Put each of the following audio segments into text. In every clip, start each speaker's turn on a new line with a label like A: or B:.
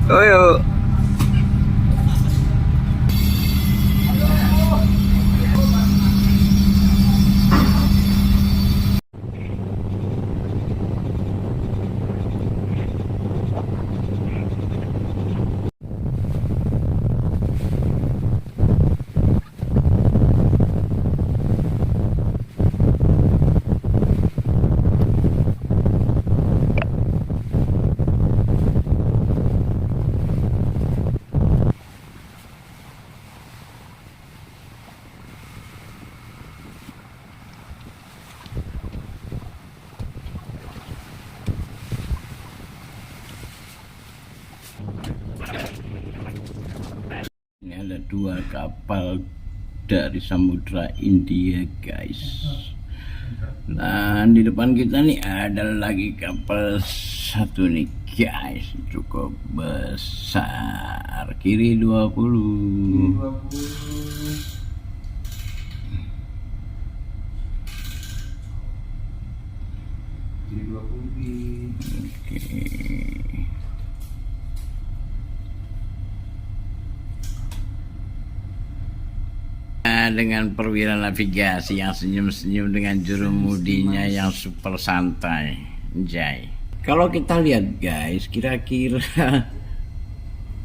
A: Oh, yuk. Ini ada dua kapal dari Samudra India, guys. Nah, di depan kita nih ada lagi kapal satu nih, guys. Cukup besar. Kiri 20. Oke. Dengan perwira navigasi yang senyum-senyum dengan jurumudinya yang super santai, Jai. Kalau kita lihat, guys, kira-kira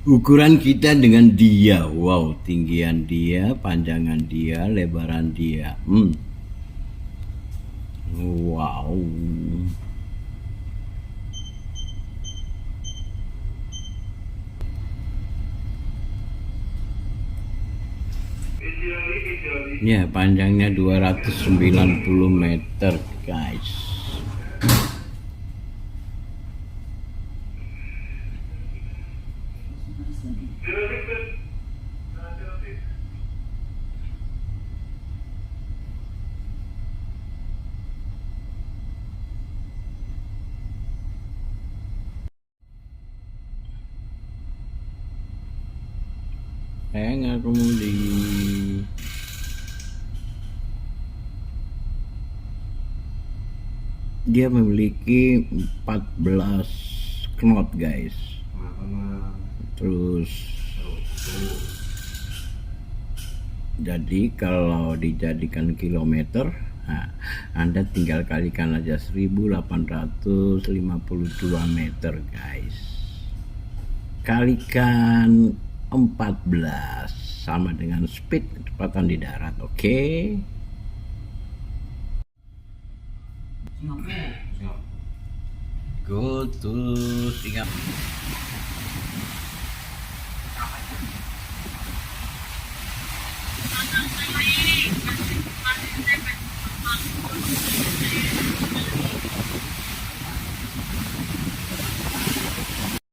A: ukuran kita dengan dia, wow, tinggian dia, panjangan dia, lebaran dia, wow. Ya, panjangnya 290 meter, guys. Nggak kemudi. Dia memiliki 14 knot, guys. Terus jadi kalau dijadikan kilometer, nah, Anda tinggal kalikan aja 1852 meter, guys. Kalikan 14 sama dengan speed kecepatan di darat, oke? Go to Singapura.